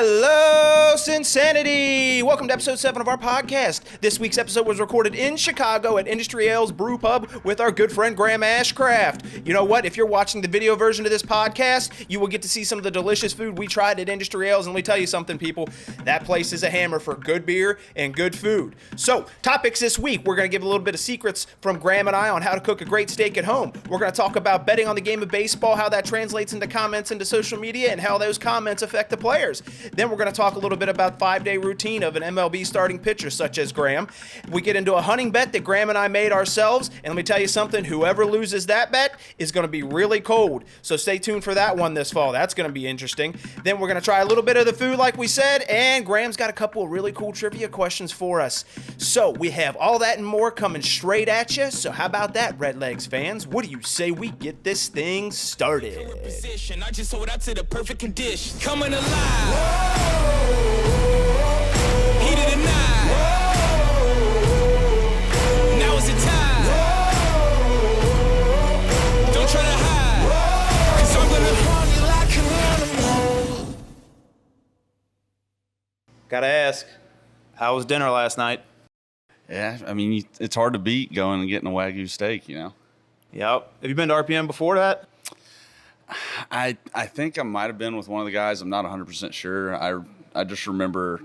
Hello, CinSanity! Welcome to episode 7 of our podcast. This week's episode was recorded in Chicago at Industry Ale's Brew Pub with our good friend Graham Ashcraft. You know what? If you're watching the video version of this podcast, you will get to see some of the delicious food we tried at Industry Ale's. And let me tell you something, people. That place is a hammer for good beer and good food. So, topics this week. We're going to give a little bit of secrets from Graham and I on how to cook a great steak at home. We're going to talk about betting on the game of baseball, how that translates into comments into social media, and how those comments affect the players. Then we're going to talk a little bit about 5-day routine of an MLB starting pitcher such as Graham. We get into a hunting bet that Graham and I made ourselves, and let me tell you something, whoever loses that bet is going to be really cold. So stay tuned for that one this fall. That's going to be interesting. Then we're going to try a little bit of the food like we said, and Graham's got a couple of really cool trivia questions for us. So we have all that and more coming straight at you. So how about that, Redlegs fans? What do you say we get this thing started? I just hold out to the perfect condition. Coming alive. Heat of the night. Now is the time. Don't try to hide. 'Cause I'm gonna harm you like an animal. Gotta ask, how was dinner last night? Yeah, I mean, it's hard to beat going and getting a Wagyu steak, you know? Yep. Have you been to RPM before that? I think I might have been with one of the guys. I'm not 100% sure. I just remember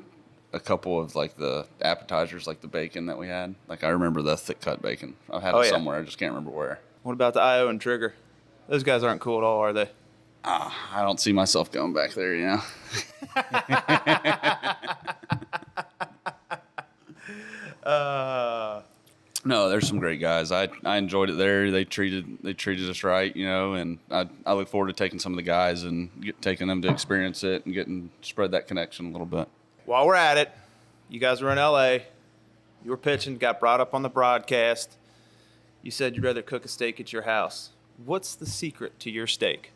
a couple of, like, the appetizers, like the bacon that we had. Like, I remember the thick-cut bacon. I've had it somewhere. I just can't remember where. What about the IO and Trigger? Those guys aren't cool at all, are they? I don't see myself going back there, you know? No, there's some great guys. I enjoyed it there. They treated us right, you know, and I look forward to taking some of the guys and taking them to experience it and spread that connection a little bit. While we're at it, you guys were in L.A. You were pitching, got brought up on the broadcast. You said you'd rather cook a steak at your house. What's the secret to your steak?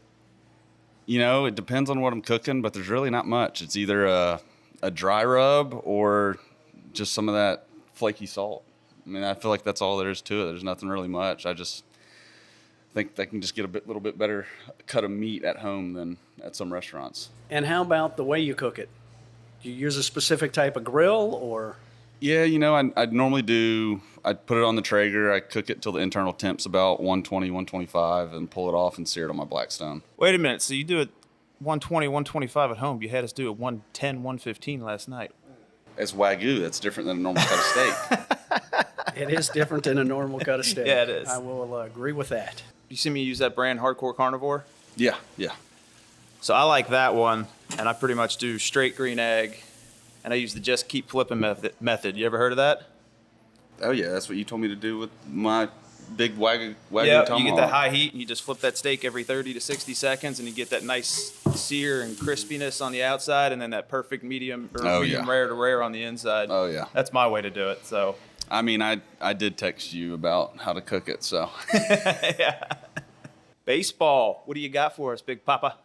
You know, it depends on what I'm cooking, but there's really not much. It's either a dry rub or just some of that flaky salt. I mean, I feel like that's all there is to it. There's nothing really much. I just think they can just get a little bit better cut of meat at home than at some restaurants. And how about the way you cook it? Do you use a specific type of grill or? Yeah, you know, I'd normally I'd put it on the Traeger. I cook it till the internal temp's about 120, 125 and pull it off and sear it on my Blackstone. Wait a minute. So you do it 120, 125 at home. You had us do it 110, 115 last night. It's Wagyu. That's different than a normal cut of steak. It is different than a normal cut of steak. Yeah, it is. I will agree with that. You see me use that brand Hardcore Carnivore? Yeah. So I like that one, and I pretty much do straight green egg, and I use the just keep flipping method. You ever heard of that? Oh, yeah. That's what you told me to do with my big Wagyu Yeah, tomahawk. you get that high heat, and you just flip that steak every 30 to 60 seconds, and you get that nice sear and crispiness on the outside, and then that perfect medium rare to rare on the inside. Oh, yeah. That's my way to do it, so. I mean, I did text you about how to cook it, so. Yeah. Baseball, what do you got for us, Big Papa?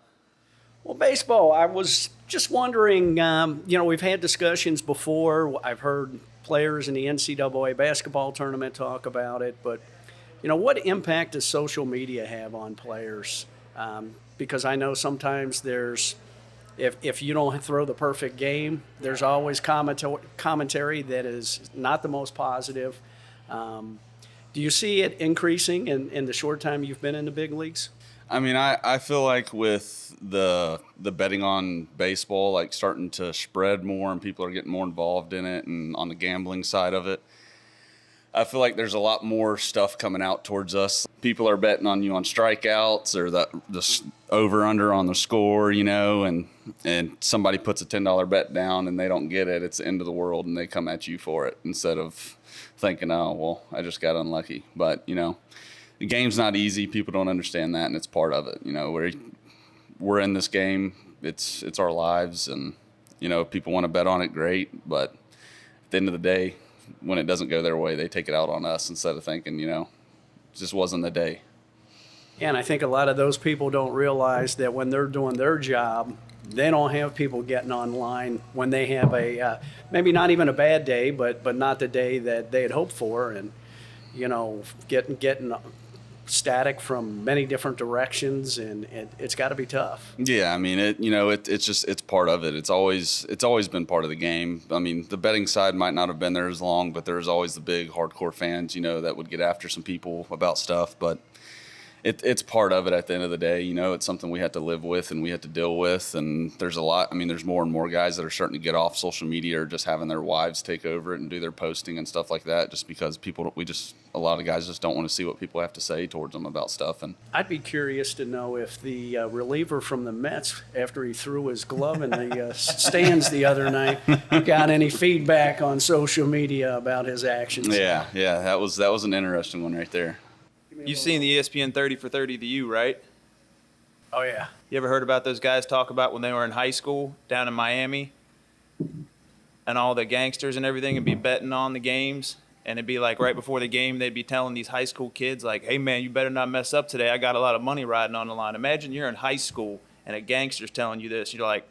Well, baseball, I was just wondering, you know, we've had discussions before. I've heard players in the NCAA basketball tournament talk about it, but, you know, what impact does social media have on players? Because I know sometimes there's, if you don't throw the perfect game, there's always commentary that is not the most positive. Do you see it increasing in the short time you've been in the big leagues? I mean, I feel like with the betting on baseball, like starting to spread more and people are getting more involved in it and on the gambling side of it, I feel like there's a lot more stuff coming out towards us. People are betting on you on strikeouts or the over-under on the score, you know, and somebody puts a $10 bet down and they don't get it. It's the end of the world, and they come at you for it instead of thinking, oh, well, I just got unlucky. But, you know, the game's not easy. People don't understand that, and it's part of it. You know, we're in this game. It's our lives, and, you know, if people want to bet on it, great. But at the end of the day, when it doesn't go their way, they take it out on us instead of thinking, you know, it just wasn't the day. And I think a lot of those people don't realize that when they're doing their job, they don't have people getting online when they have a maybe not even a bad day, but not the day that they had hoped for, and you know, getting static from many different directions, and it's got to be tough. Yeah, I mean, it's part of it. It's always been part of the game. I mean, the betting side might not have been there as long, but there's always the big hardcore fans, that would get after some people about stuff. But it's part of it at the end of the day. It's something we have to live with and we have to deal with. And there's a lot. I mean, there's more and more guys that are starting to get off social media or just having their wives take over it and do their posting and stuff like that, just because a lot of guys just don't want to see what people have to say towards them about stuff. And I'd be curious to know if the reliever from the Mets, after he threw his glove in the stands the other night, got any feedback on social media about his actions. Yeah, that was an interesting one right there. You've seen the ESPN 30 for 30 to you, right? Oh, yeah. You ever heard about those guys talk about when they were in high school down in Miami and all the gangsters and everything and be betting on the games? And it'd be like right before the game, they'd be telling these high school kids like, hey, man, you better not mess up today. I got a lot of money riding on the line. Imagine you're in high school and a gangster's telling you this. You're like,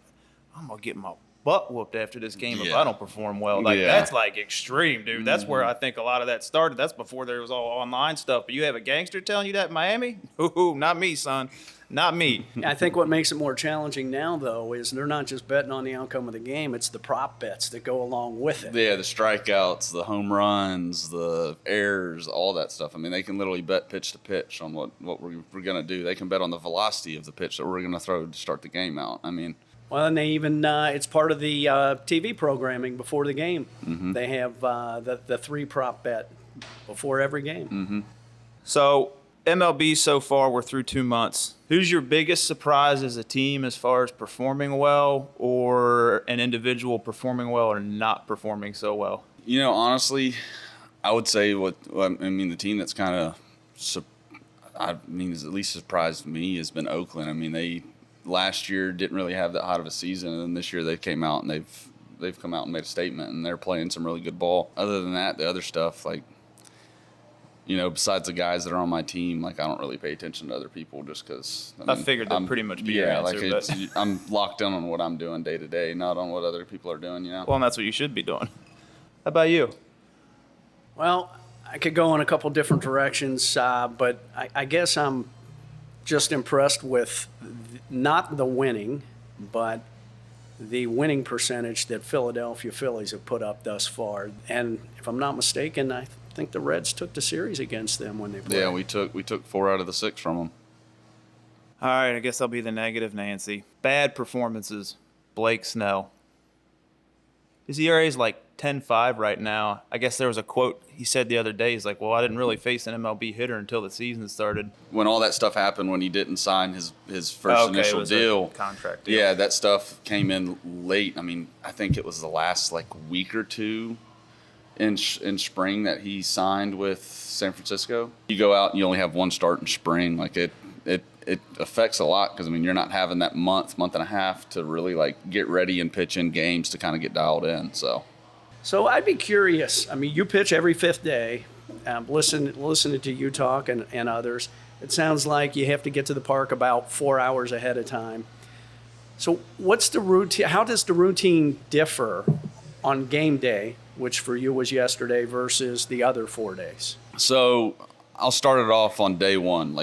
I'm going to get my butt whooped after this game if I don't perform well. That's like extreme, dude. That's where I think a lot of that started. That's before there was all online stuff. But you have a gangster telling you that in Miami? Ooh, not me, son. Not me. I think what makes it more challenging now, though, is they're not just betting on the outcome of the game. It's the prop bets that go along with it. Yeah, the strikeouts, the home runs, the errors, all that stuff. I mean, they can literally bet pitch to pitch on what we're going to do. They can bet on the velocity of the pitch that we're going to throw to start the game out. I mean, well, and they even it's part of the TV programming before the game. Mm-hmm. They have the 3 prop bet before every game. Mm-hmm. So MLB so far, we're through 2 months. Who's your biggest surprise as a team as far as performing well, or an individual performing well or not performing so well? Honestly, I would say the team that's kind of, has at least surprised me has been Oakland. I mean, they last year didn't really have that hot of a season, and then this year they came out and they've come out and made a statement, and they're playing some really good ball. Other than that, the other stuff, besides the guys that are on my team, I don't really pay attention to other people just because. I figured that'd pretty much be your answer. I'm locked in on what I'm doing day to day, not on what other people are doing. Well, and that's what you should be doing. How about you? Well, I could go in a couple different directions, but I guess I'm just impressed with not the winning, but the winning percentage that Philadelphia Phillies have put up thus far. And if I'm not mistaken, I think the Reds took the series against them when they played. Yeah, we took 4 out of the 6 from them. All right, I guess I'll be the negative Nancy. Bad performances. Blake Snell. His ERA is like 10.5 right now. I guess there was a quote he said the other day. He's like, well, I didn't really face an MLB hitter until the season started. When all that stuff happened, when he didn't sign his first initial deal. Contract deal. Yeah, that stuff came in late. I mean, I think it was the last week or two in spring that he signed with San Francisco. You go out and you only have 1 start in spring. It affects a lot because, you're not having that month and a half to really get ready and pitch in games to kind of get dialed in. So I'd be curious. You pitch every 5th day. Listening to you talk and others, it sounds like you have to get to the park about 4 hours ahead of time. So what's the routine? How does the routine differ on game day, which for you was yesterday, versus the other 4 days? So I'll start it off on day 1,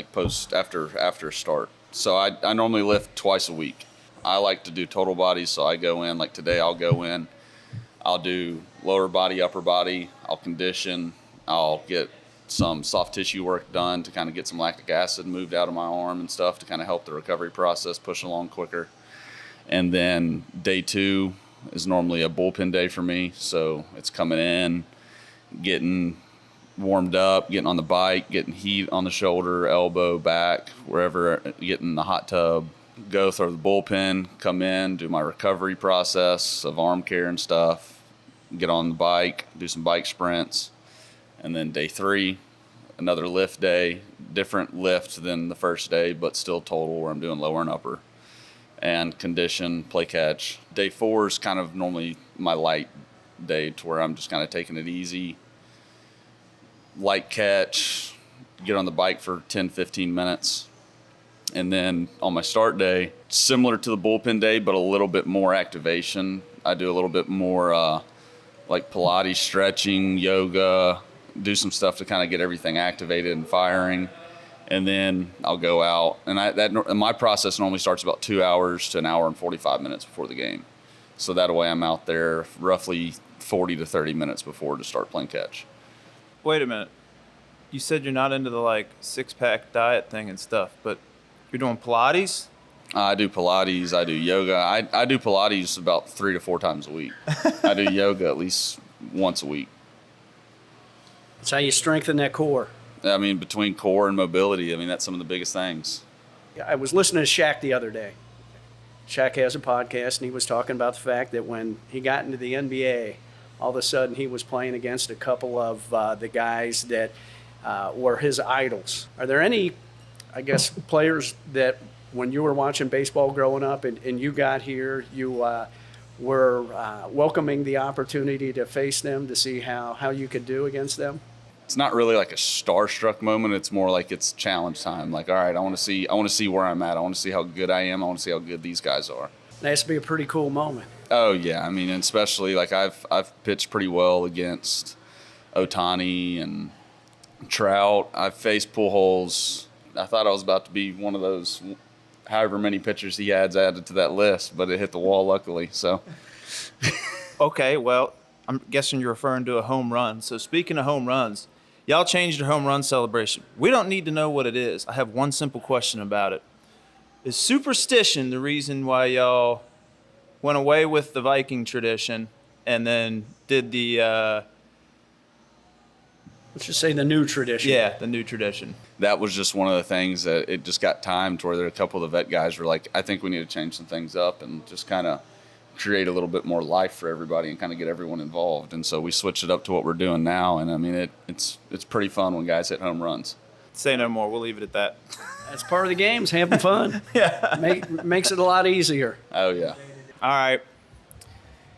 after start. So I normally lift twice a week. I like to do total body, so I go in, today I'll go in. I'll do lower body, upper body. I'll condition. I'll get some soft tissue work done to kind of get some lactic acid moved out of my arm and stuff to kind of help the recovery process push along quicker. And then day 2 is normally a bullpen day for me. So it's coming in, getting warmed up, getting on the bike, getting heat on the shoulder, elbow, back, wherever, getting the hot tub, go throw the bullpen, come in, do my recovery process of arm care and stuff, get on the bike, do some bike sprints. And then day 3, another lift day, different lift than the first day, but still total where I'm doing lower and upper. And condition, play catch. Day 4 is kind of normally my light day to where I'm just kind of taking it easy. Light catch, get on the bike for 10, 15 minutes. And then on my start day, similar to the bullpen day, but a little bit more activation. I do a little bit more Pilates, stretching, yoga, do some stuff to kind of get everything activated and firing. and then I'll go out. And my process normally starts about 2 hours to an hour and 45 minutes before the game. So that way I'm out there roughly 40 to 30 minutes before to start playing catch. Wait a minute. You said you're not into the like 6-pack diet thing and stuff, but you're doing Pilates? I do Pilates. I do yoga. I do Pilates about 3 to 4 times a week. I do yoga at least once a week. That's how you strengthen that core. I mean, between core and mobility, I mean, that's some of the biggest things. I was listening to Shaq the other day. Shaq has a podcast, and he was talking about the fact that when he got into the NBA, all of a sudden he was playing against a couple of the guys that were his idols. Are there any, I guess, players that when you were watching baseball growing up and you got here, you were welcoming the opportunity to face them to see how you could do against them? It's not really like a starstruck moment. It's more like it's challenge time. Like, all right, I want to see where I'm at. I want to see how good I am. I want to see how good these guys are. That has to be a pretty cool moment. Oh yeah, I mean, and especially like I've pitched pretty well against Ohtani and Trout. I've faced Pujols. I thought I was about to be one of those, however many pitchers he adds added to that list, but it hit the wall luckily. So. Okay, well, I'm guessing you're referring to a home run. So speaking of home runs, y'all changed your home run celebration. We don't need to know what it is. I have one simple question about it. Is superstition the reason why y'all went away with the Viking tradition and then did the Let's just say the new tradition. yeah, the new tradition? That was just one of the things that it just got timed where there a couple of the vet guys were like, I think we need to change some things up and just kind of create a little bit more life for everybody and kind of get everyone involved. And so we switched it up to what we're doing now. And I mean, it's pretty fun when guys hit home runs. Say no more. We'll leave it at that. That's part of the games, having fun. Yeah. Makes it a lot easier. Oh yeah. All right.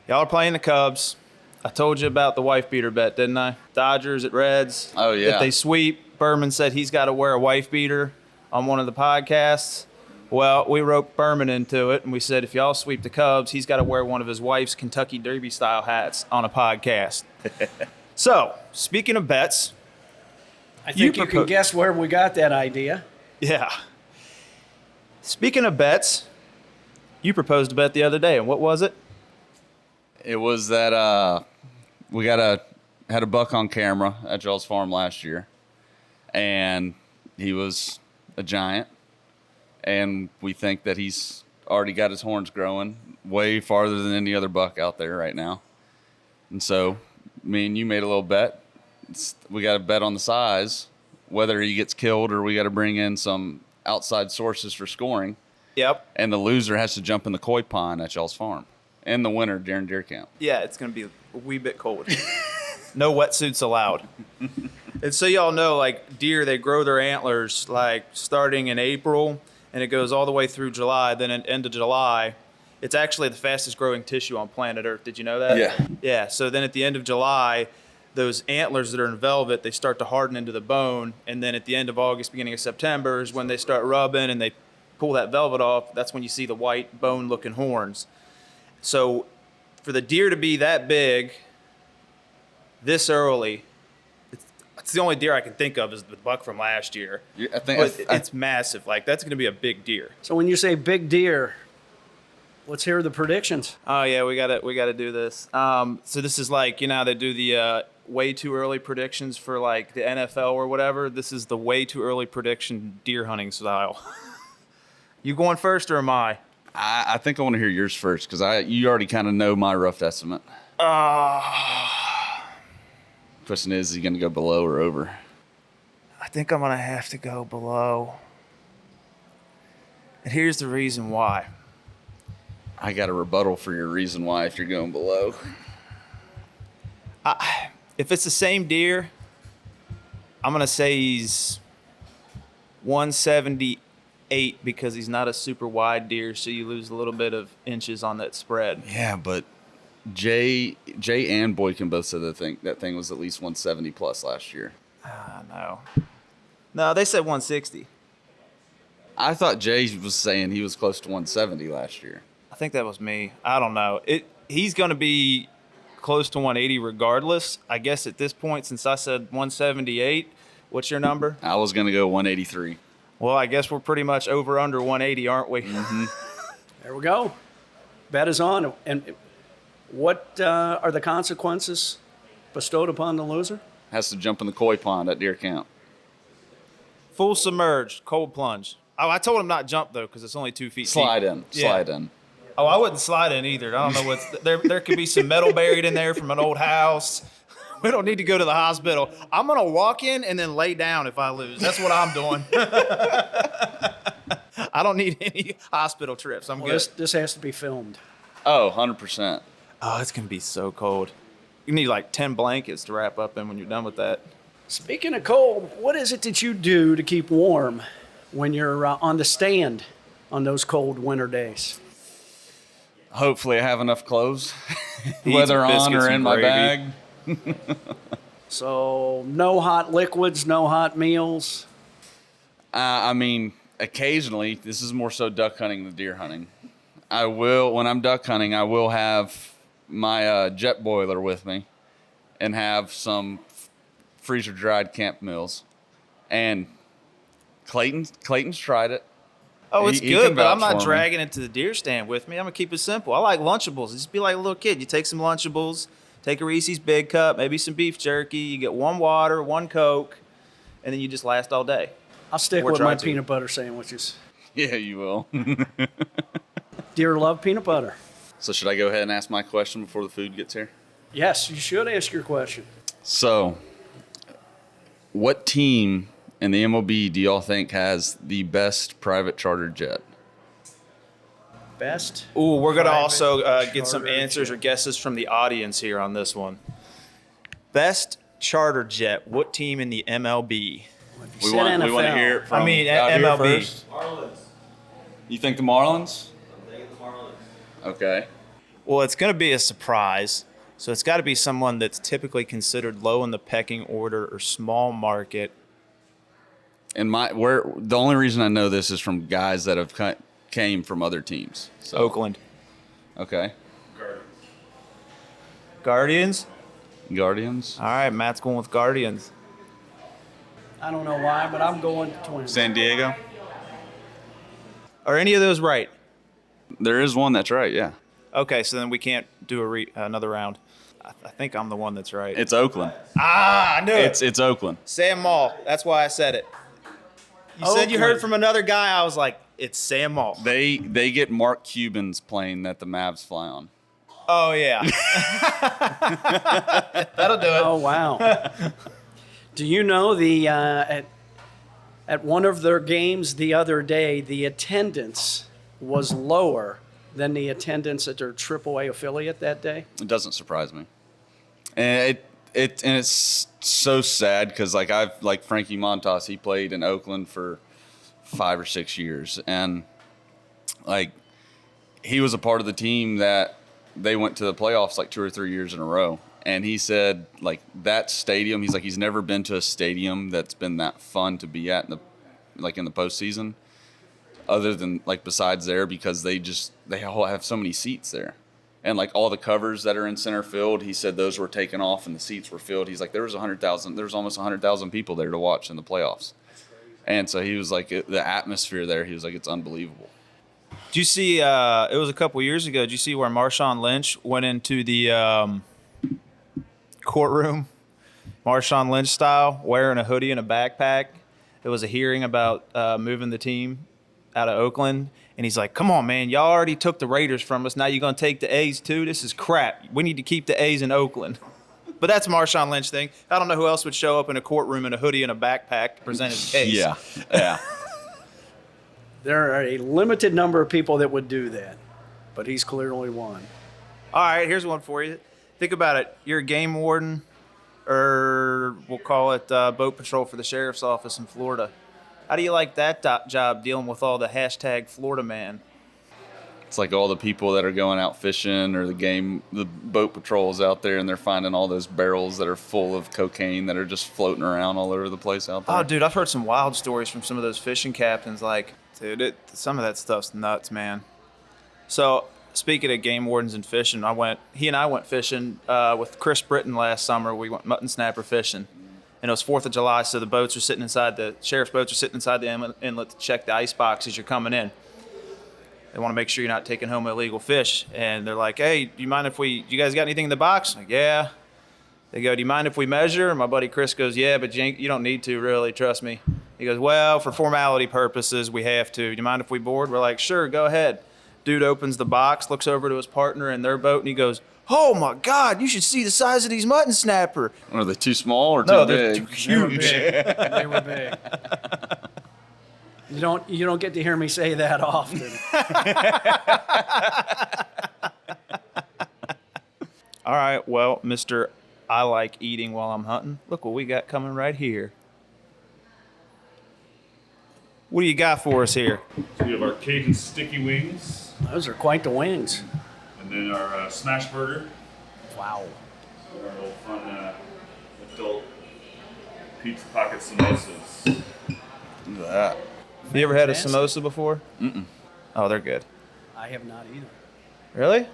Y'all are playing the Cubs. I told you about the wife beater bet, didn't I? Dodgers at Reds. Oh, yeah. If they sweep, Berman said he's got to wear a wife beater on one of the podcasts. Well, we roped Berman into it, and we said if y'all sweep the Cubs, he's got to wear one of his wife's Kentucky Derby style hats on a podcast. So, speaking of bets, I think you can guess where we got that idea. yeah. Speaking of bets, you proposed a bet the other day, and what was it? It was that we had a buck on camera at y'all's farm last year, and he was a giant, and we think that he's already got his horns growing way farther than any other buck out there right now. And so me and you made a little bet. We got to bet on the size, whether he gets killed or we got to bring in some outside sources for scoring. Yep. And the loser has to jump in the koi pond at y'all's farm in the winter during deer camp. Yeah, it's going to be a wee bit cold. No wetsuits allowed. And so y'all know, like, deer, they grow their antlers, like, starting in April, and it goes all the way through July. Then at the end of July, it's actually the fastest growing tissue on planet Earth. Did you know that? Yeah. Yeah, so then at the end of July, those antlers that are in velvet, they start to harden into the bone, and then at the end of August, beginning of September is when they start rubbing and they pull that velvet off. That's when you see the white bone-looking horns. So for the deer to be that big this early, it's the only deer I can think of is the buck from last year. I think But it's massive. Like, that's going to be a big deer. So when you say big deer, let's hear the predictions. Oh yeah, we gotta do this. So this is like, you know how they do the way too early predictions for like the NFL or whatever. This is the way too early prediction deer hunting style. You going first or am I? I think I want to hear yours first because you already kind of know my rough estimate. Question is he going to go below or over? I think I'm gonna have to go below. And here's the reason why. I got a rebuttal for your reason why if you're going below. If it's the same deer, I'm gonna say he's 178 because he's not a super wide deer, so you lose a little bit of inches on that spread. Yeah, but Jay and Boykin both said that thing was at least 170 plus last year. No, they said 160. I thought Jay was saying he was close to 170 last year. I think that was me. I don't know. He's going to be close to 180 regardless. I guess at this point, since I said 178, What's your number? I was going to go 183. Well, I guess we're pretty much over under 180, aren't we? Mm-hmm. There we go. Bet is on. And what are the consequences bestowed upon the loser? Has to jump in the koi pond at deer camp. Full submerged, cold plunge. Oh, I told him not jump though, because it's only 2 feet Slide deep. in. Yeah. Slide in. Oh, I wouldn't slide in either. I don't know what's there. There could be some metal buried in there from an old house. We don't need to go to the hospital. I'm gonna walk in and then lay down if I lose. That's what I'm doing. I don't need any hospital trips. I'm good. This has to be filmed. Oh, 100%. Oh, it's gonna be so cold. You need like 10 blankets to wrap up in when you're done with that. Speaking of cold, what is it that you do to keep warm when you're on the stand on those cold winter days? Hopefully I have enough clothes, Eat whether some on biscuits or in and my gravy. bag. So no hot liquids, no hot meals. I mean, occasionally, this is more so duck hunting than deer hunting. I will, when I'm duck hunting, I will have my jet boiler with me and have some freezer-dried camp meals. And Clayton's tried it. Oh, it's He good, can but I'm vouch not for me. dragging it to the deer stand with me. I'm gonna keep it simple. I like Lunchables. Just be like a little kid. You take some Lunchables, take a Reese's Big Cup, maybe some beef jerky. You get 1 water, 1 Coke, and then you just last all day. I'll stick Or with try my to. peanut butter sandwiches. Yeah, you will. Deer love peanut butter. So should I go ahead and ask my question before the food gets here? Yes, you should ask your question. So, what team in the MLB do y'all think has the best private charter jet? Best? Ooh, we're gonna Private also get some charter answers jet. or guesses from the audience here on this one. Best charter jet. What team in the MLB? We Said want to NFL. hear it from I mean, out here MLB. first. You think the Marlins? Okay. Well, it's going to be a surprise. So it's got to be someone that's typically considered low in the pecking order or small market. And the only reason I know this is from guys that have came from other teams. So, Oakland. Okay. Guardians? Guardians. All right, Matt's going with Guardians. I don't know why, but I'm going Twins. San Diego. Are any of those right? There is one that's right. Yeah. Okay, so then we can't do another round. I think I'm the one that's right. It's Oakland. I knew it. It's Oakland. Sam Maul. That's why I said it. You said you heard Oakland. from another guy. I was like, it's Sam Maul. They get Mark Cuban's plane that the Mavs fly on. Oh, yeah. That'll do it. Oh, wow. Do you know at one of their games the other day, the attendance was lower than the attendance at their AAA affiliate that day? It doesn't surprise me, and it's so sad because like Frankie Montas, he played in Oakland for 5 or 6 years, and like he was a part of the team that they went to the playoffs like 2 or 3 years in a row. And he said like that stadium, he's like he's never been to a stadium that's been that fun to be at in the postseason, other than like besides there, because they all have so many seats there. And like all the covers that are in center field, he said those were taken off and the seats were filled. He's like, there was almost 100,000 people there to watch in the playoffs. And so he was like, the atmosphere there, he was like, it's unbelievable. Did you see, it was a couple years ago, did you see where Marshawn Lynch went into the courtroom, Marshawn Lynch style, wearing a hoodie and a backpack? It was a hearing about moving the team out of Oakland. And he's like, come on, man, y'all already took the Raiders from us. Now you're going to take the A's too? This is crap. We need to keep the A's in Oakland. But that's Marshawn Lynch thing. I don't know who else would show up in a courtroom in a hoodie and a backpack to present his case. Yeah. There are a limited number of people that would do that, but he's clearly one. All right, here's one for you. Think about it. You're a game warden, or we'll call it boat patrol for the sheriff's office in Florida. How do you like that job dealing with all the hashtag Florida man? It's like all the people that are going out fishing or the boat patrols out there, and they're finding all those barrels that are full of cocaine that are just floating around all over the place out there. Oh, dude, I've heard some wild stories from some of those fishing captains. Like, dude, some of that stuff's nuts, man. So, speaking of game wardens and fishing, he and I went fishing with Chris Britton last summer. We went mutton snapper fishing. And it was 4th of July, so the boats are sitting inside the sheriff's boats are sitting inside the inlet to check the ice box as you're coming in. They want to make sure you're not taking home illegal fish. And they're like, hey, do you mind if you guys got anything in the box? I'm like, yeah. They go, do you mind if we measure? And my buddy Chris goes, yeah, but you don't need to, really, trust me. He goes, well, for formality purposes, we have to. Do you mind if we board? We're like, sure, go ahead. Dude opens the box, looks over to his partner in their boat, and he goes, oh, my God, you should see the size of these mutton snapper. Are they too small or too No, big? they're huge. They were big. You don't get to hear me say that often. All right, well, Mr. I like eating while I'm hunting. Look what we got coming right here. What do you got for us here? So we have our Cajun sticky wings, Those are quite the wings. and then our smash burger, Wow. our little fun adult pizza pocket samosas. Look at that. You ever had a Fantastic. samosa before? Mm-mm. Oh, they're good. I have not either. Really?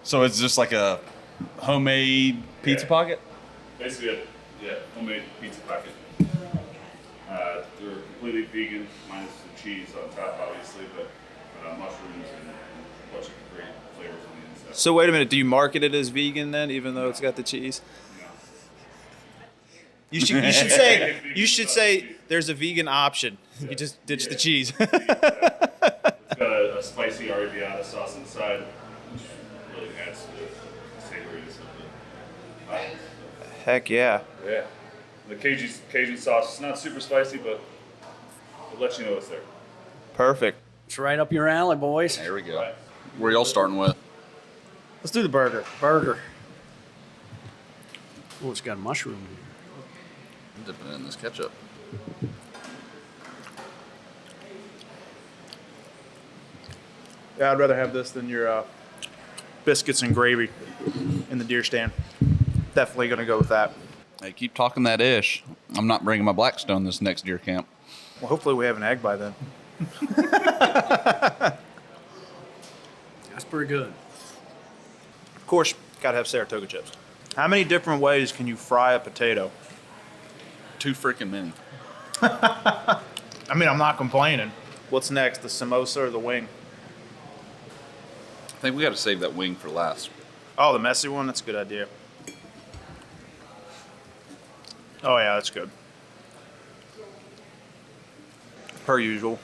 So it's just like a homemade pizza Yeah. pocket? Basically, homemade pizza pocket. They're completely vegan, minus the cheese on top, obviously, but mushrooms and a bunch of great flavors on the inside. So wait a minute. Do you market it as vegan then, even though it's got the cheese? No. You should say there's a vegan option. You just ditch the cheese. It's got a spicy arrabbiata sauce inside, which really adds to the savoriness of the pie. Heck yeah. Yeah. The Cajun sauce is not super spicy, but it lets you know it's there. Perfect. It's right up your alley, boys. There we go. Right. Where y'all starting with? Let's do the burger. Burger. Oh, it's got a mushroom. I'm dipping it in this ketchup. Yeah, I'd rather have this than your biscuits and gravy in the deer stand. Definitely going to go with that. Hey, keep talking that ish. I'm not bringing my Blackstone this next deer camp. Well, hopefully we have an egg by then. That's pretty good. Of course, got to have Saratoga chips. How many different ways can you fry a potato? Too freaking many. I mean, I'm not complaining. What's next, the samosa or the wing? I think we got to save that wing for last. Oh, the messy one? That's a good idea. Oh, yeah, that's good. Per usual,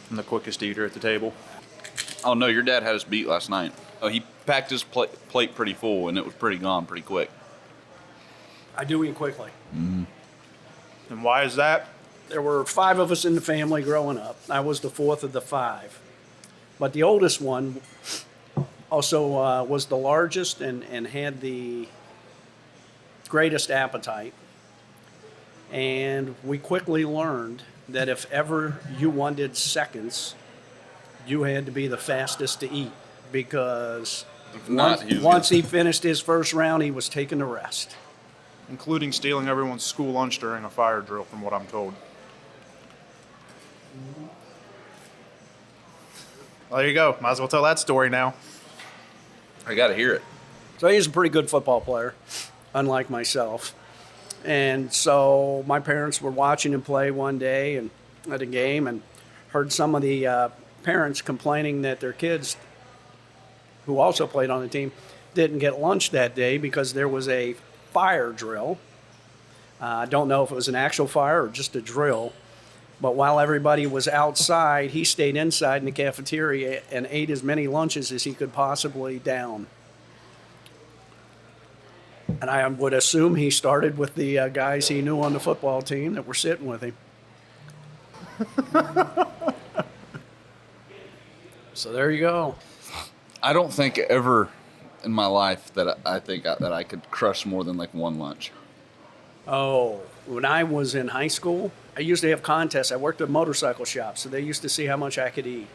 I'm the quickest eater at the table. Oh, no, your dad had us beat last night. Oh, he packed his plate pretty full, and it was pretty gone pretty quick. I do eat quickly. And why is that? There were 5 of us in the family growing up. I was the 4th of the 5. But the oldest one also was the largest and had the greatest appetite. And we quickly learned that if ever you wanted seconds, you had to be the fastest to eat, because If not, he was once he finished his first round, he was taking a rest. Including stealing everyone's school lunch during a fire drill, from what I'm told. Well, there you go. Might as well tell that story now. I got to hear it. So he's a pretty good football player, unlike myself. And so my parents were watching him play one day and at a game, and heard some of the parents complaining that their kids, who also played on the team, didn't get lunch that day because there was a fire drill. I don't know if it was an actual fire or just a drill. But while everybody was outside, he stayed inside in the cafeteria and ate as many lunches as he could possibly down. And I would assume he started with the guys he knew on the football team that were sitting with him. So there you go. I don't think ever in my life that I could crush more than like one lunch. Oh, when I was in high school, I used to have contests. I worked at a motorcycle shop, so they used to see how much I could eat.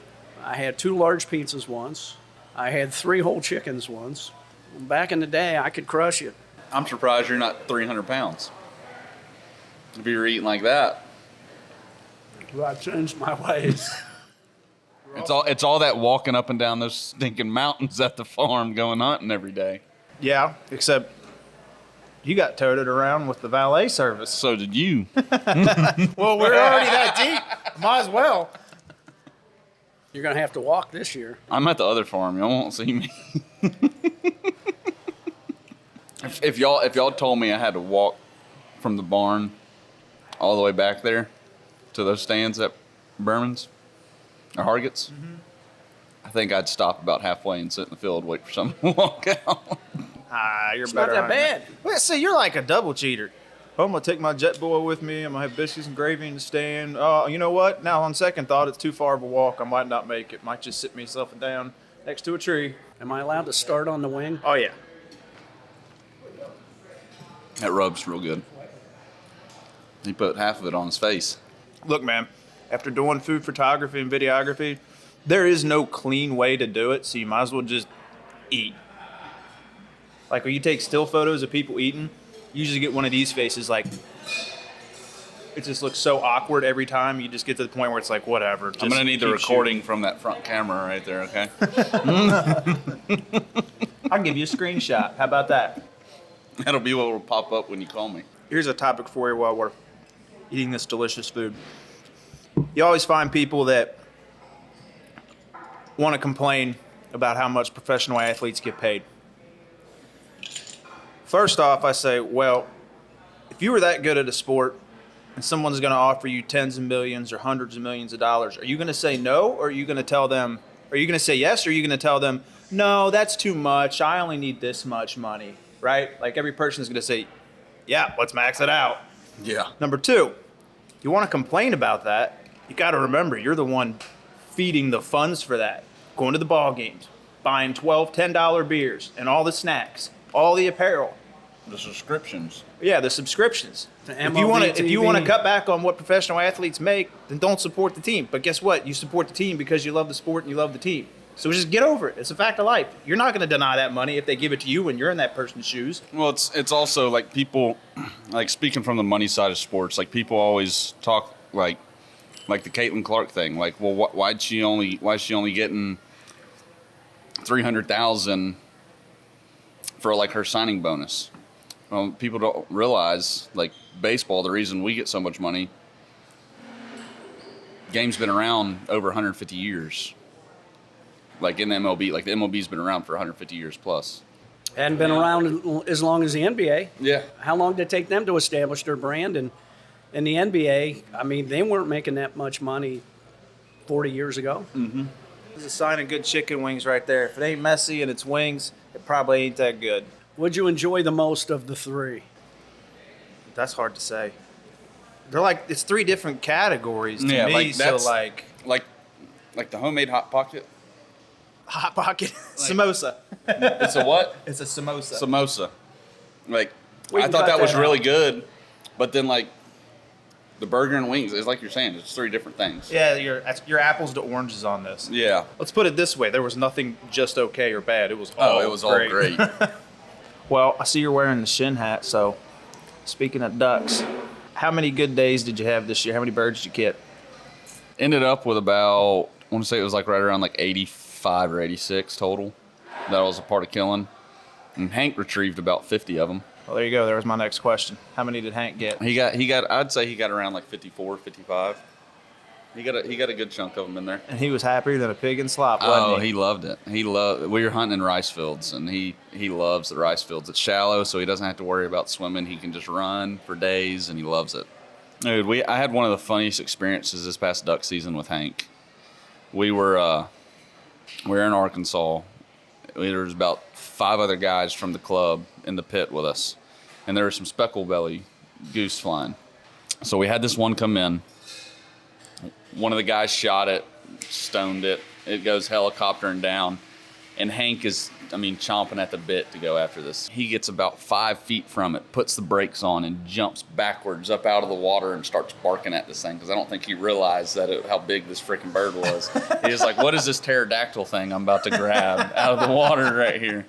I had 2 large pizzas once. I had 3 whole chickens once. Back in the day, I could crush it. I'm surprised you're not 300 pounds. If you were eating like that, Well, I changed my ways. it's all that walking up and down those stinking mountains at the farm going hunting every day. Yeah, except You got toted around with the valet service. So did you. Well, we're already that deep. Might as well. You're going to have to walk this year. I'm at the other farm. Y'all won't see me. if y'all told me I had to walk from the barn all the way back there to those stands at Berman's or Hargett's, I think I'd stop about halfway and sit in the field, wait for someone to walk out. You're It's not better. that bad. Well, see, you're like a double cheater. Oh, I'm gonna take my jet boy with me. I'm gonna have biscuits and gravy in the stand. Oh, you know what? Now, on second thought, it's too far of a walk. I might not make it. Might just sit myself down next to a tree. Am I allowed to start on the wing? Oh yeah. That rubs real good. He put half of it on his face. Look, man. After doing food photography and videography, there is no clean way to do it. So you might as well just eat. Like when you take still photos of people eating, you usually get one of these faces like it just looks so awkward every time. You just get to the point where it's like, whatever. I'm going to need the keep recording shooting. from that front camera right there, okay? I'll give you a screenshot. How about that? That'll be what will pop up when you call me. Here's a topic for you while we're eating this delicious food. You always find people that want to complain about how much professional athletes get paid. First off, I say, well, if you were that good at a sport and someone's going to offer you tens of millions or hundreds of millions of dollars, are you going to say no, or are you going to tell them, are you going to say yes, or are you going to tell them, no, that's too much, I only need this much money, right? Like every person is going to say, yeah, let's max it out. Yeah. Number two, you want to complain about that, you got to remember you're the one feeding the funds for that. Going to the ball games, buying $12, $10 beers and all the snacks, all the apparel. The subscriptions. Yeah, the subscriptions. The If you want MLB to cut back on what professional athletes make, then don't support the team. But guess what? You support the team because you love the sport and you love the team. So just get over it. It's a fact of life. You're not going to deny that money if they give it to you when you're in that person's shoes. Well, it's also like people, like speaking from the money side of sports, like people always talk like the Caitlin Clark thing. Like, well, why's she only getting $300,000 for like her signing bonus? Well, people don't realize, like baseball, the reason we get so much money, game's been around over 150 years. Like in the MLB, like the MLB's been around for 150 years plus. Hadn't been around as long as the NBA. Yeah. How long did it take them to establish their brand? And in the NBA, I mean, they weren't making that much money 40 years ago. There's a sign of good chicken wings right there. If it ain't messy and it's wings, it probably ain't that good. What'd you enjoy the most of the three? That's hard to say. They're like, it's three different categories to Yeah, me. like So that's- like the homemade hot pocket. Hot Pocket samosa. It's a what? It's a samosa. Samosa. Like We I can thought cut that was that really out. good, but then like the burger and wings, it's like you're saying, it's three different things. Yeah, your apples to oranges on this. Yeah. Let's put it this way: there was nothing just okay or bad. It was Oh, all it was all great. Well, I see you're wearing the shin hat. So, speaking of ducks, how many good days did you have this year? How many birds did you get? Ended up with about, I want to say it was like right around like 85 or 86 total. That was a part of killing. And Hank retrieved about 50 of them. Well, there you go. There was my next question. How many did Hank get? He got. I'd say he got around like 54, 55. He got a good chunk of them in there. And he was happier than a pig in slop, wasn't Oh, he loved it. We were hunting in rice fields, and he loves the rice fields. It's shallow, so he doesn't have to worry about swimming. He can just run for days, and he loves it. Dude, I had one of the funniest experiences this past duck season with Hank. We were in Arkansas. There was about 5 other guys from the club in the pit with us, and there were some speckle belly goose flying. So we had this one come in. One of the guys shot it, stoned it. It goes helicoptering down, and Hank is, chomping at the bit to go after this. He gets about 5 feet from it, puts the brakes on, and jumps backwards up out of the water and starts barking at this thing, because I don't think he realized how big this freaking bird was. He was like, what is this pterodactyl thing I'm about to grab out of the water right here?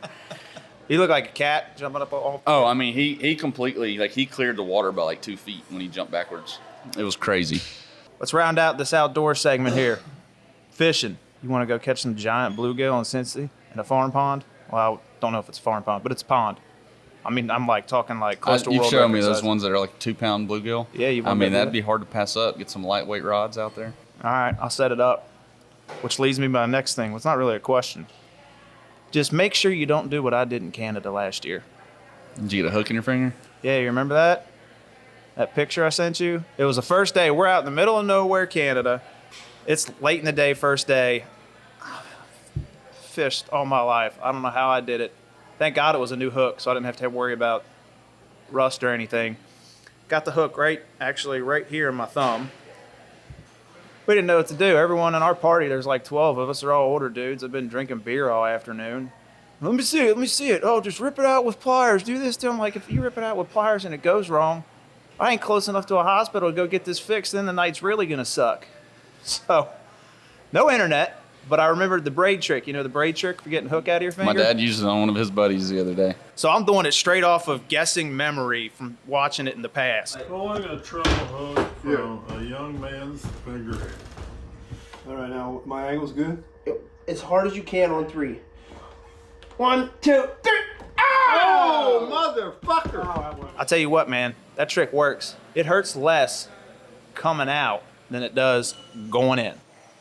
He looked like a cat jumping up all. Oh, he completely, he cleared the water by like 2 feet when he jumped backwards. It was crazy. Let's round out this outdoor segment here. Fishing. You want to go catch some giant bluegill in CinSanity in a farm pond? Well, I don't know if it's a farm pond, but it's a pond. I mean, I'm like talking like close to You've world shown me record those size. ones that are like 2-pound bluegill. Yeah, you I want mean, to do that'd that? be hard to pass up. Get some lightweight rods out there. All right, I'll set it up. Which leads me to my next thing. Well, it's not really a question. Just make sure you don't do what I did in Canada last year. Did you get a hook in your finger? Yeah, you remember that? That picture I sent you? It was the first day. We're out in the middle of nowhere, Canada. It's late in the day, first day. Fished all my life. I don't know how I did it. Thank God it was a new hook, so I didn't have to worry about rust or anything. Got the hook right here in my thumb. We didn't know what to do. Everyone in our party, there's like 12 of us. They're all older dudes. I've been drinking beer all afternoon. Let me see it. Oh, just rip it out with pliers. Do this to them. Like, if you rip it out with pliers and it goes wrong, I ain't close enough to a hospital to go get this fixed. Then the night's really going to suck. So, no internet, but I remembered the braid trick. You know the braid trick for getting hook out of your finger? My dad used it on one of his buddies the other day. So I'm doing it straight off of guessing memory from watching it in the past. Pulling a treble hook from a young man's finger. All right, now my angle's good. As hard as you can on 3. 1, 2, 3. Oh, motherfucker! I'll tell you what, man, that trick works. It hurts less coming out than it does going in.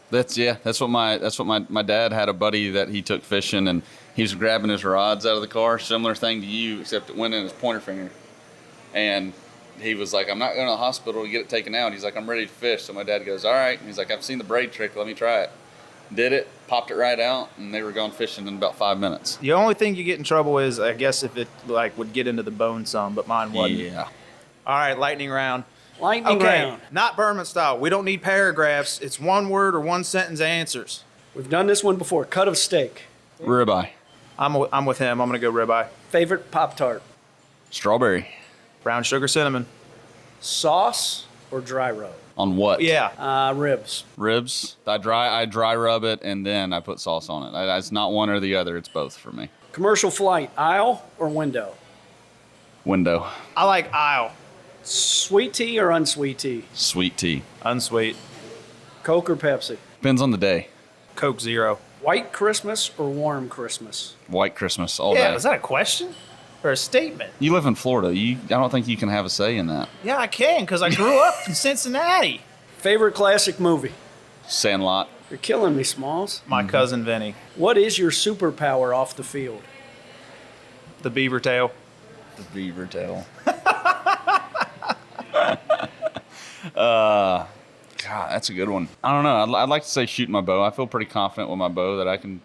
That's what my dad had a buddy that he took fishing, and he was grabbing his rods out of the car. Similar thing to you, except it went in his pointer finger. And he was like, I'm not going to the hospital to get it taken out. He's like, I'm ready to fish. So my dad goes, all right. And he's like, I've seen the braid trick. Let me try it. Did it, popped it right out, and they were gone fishing in about 5 minutes. The only thing you get in trouble is, I guess, if it like would get into the bone some, but mine wasn't. Yeah. All right, lightning round. Lightning Okay, round. not Berman style. We don't need paragraphs. It's one word or one sentence answers. We've done this one before. Cut of steak. Ribeye. I'm with him. I'm going to go ribeye. Favorite Pop-Tart. Strawberry. Brown sugar cinnamon. Sauce or dry rub? On what? Yeah. Ribs. Ribs. I dry rub it, and then I put sauce on it. It's not one or the other. It's both for me. Commercial flight. Aisle or window? Window. I like aisle. Sweet tea or unsweet tea? Sweet tea. Unsweet. Coke or Pepsi? Depends on the day. Coke Zero. White Christmas or warm Christmas? White Christmas all Yeah, day. is that a question or a statement? You live in Florida. I don't think you can have a say in that. Yeah, I can because I grew up in Cincinnati. Favorite classic movie? Sandlot. You're killing me, Smalls. My cousin Vinny. What is your superpower off the field? The beaver tail. The beaver tail. God, that's a good one. I don't know. I'd like to say shoot my bow. I feel pretty confident with my bow that I can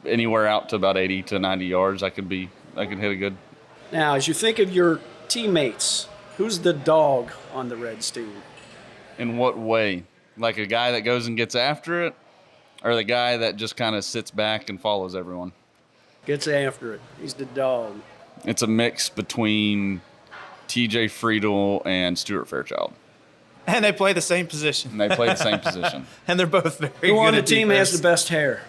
anywhere out to about 80 to 90 yards. I could hit a good. Now, as you think of your teammates, who's the dog on the Reds team? In what way? Like a guy that goes and gets after it, or the guy that just kind of sits back and follows everyone? Gets after it. He's the dog. It's a mix between TJ Friedel and Stuart Fairchild. And they play the same position. And they play the same position. And they're both very good Who on the at team defense. has the best hair?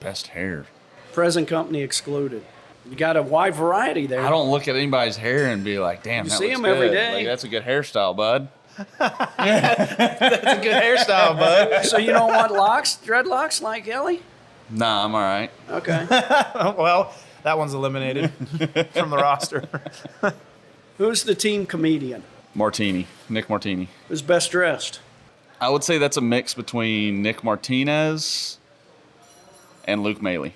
Best hair. Present company excluded. You got a wide variety there. I don't look at anybody's hair and be like, damn, You that see looks 'em every good. day. Like, that's a good hairstyle, bud. That's a good hairstyle, bud. So you don't want locks, dreadlocks like Ellie? Nah, I'm all right. Okay. Well, that one's eliminated from the roster. Who's the team comedian? Martini. Nick Martini. Who's best dressed? I would say that's a mix between Nick Martinez and Luke Maley.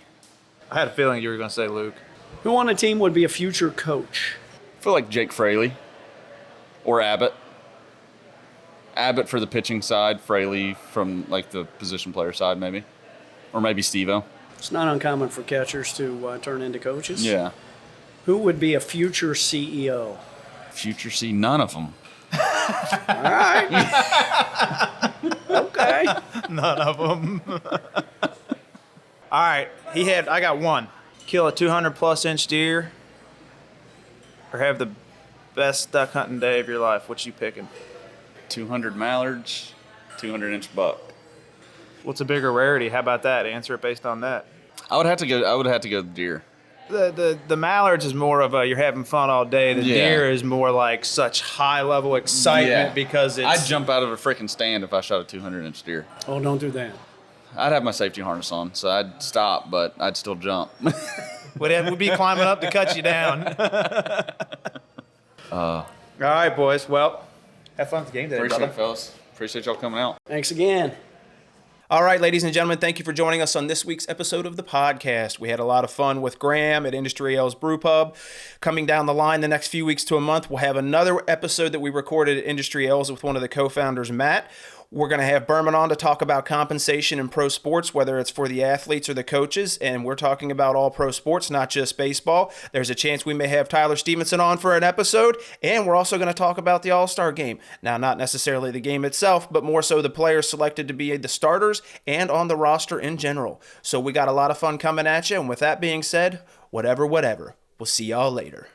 I had a feeling you were going to say Luke. Who on the team would be a future coach? I feel like Jake Fraley or Abbott. Abbott for the pitching side, Fraley from like the position player side maybe. Or maybe Steve-O. It's not uncommon for catchers to turn into coaches. Yeah. Who would be a future CEO? Future C, none of them. All right. Okay. None of them. All right, I got one. Kill a 200-plus inch deer or have the best duck hunting day of your life. What you picking? 200 mallards, 200-inch buck. What's a bigger rarity? How about that? Answer it based on that. I would have to go deer. The mallards is more of a you're having fun all day. The Yeah. deer is more like such high level excitement because it's. I'd jump out of a freaking stand if I shot a 200-inch deer. Oh, don't do that. I'd have my safety harness on, so I'd stop, but I'd still jump. We'd be climbing up to cut you down. All right, boys. Well, have fun with the game today, Appreciate brother. it, fellas. Appreciate y'all coming out. Thanks again. All right, ladies and gentlemen, thank you for joining us on this week's episode of the podcast. We had a lot of fun with Graham at Industry Ales Brew Pub. Coming down the line the next few weeks to a month, we'll have another episode that we recorded at Industry Ales with one of the co-founders, Matt. We're going to have Berman on to talk about compensation in pro sports, whether it's for the athletes or the coaches, and we're talking about all pro sports, not just baseball. There's a chance we may have Tyler Stevenson on for an episode, and we're also going to talk about the All-Star game. Now, not necessarily the game itself, but more so the players selected to be the starters and on the roster in general. So we got a lot of fun coming at you, and with that being said, whatever. We'll see y'all later.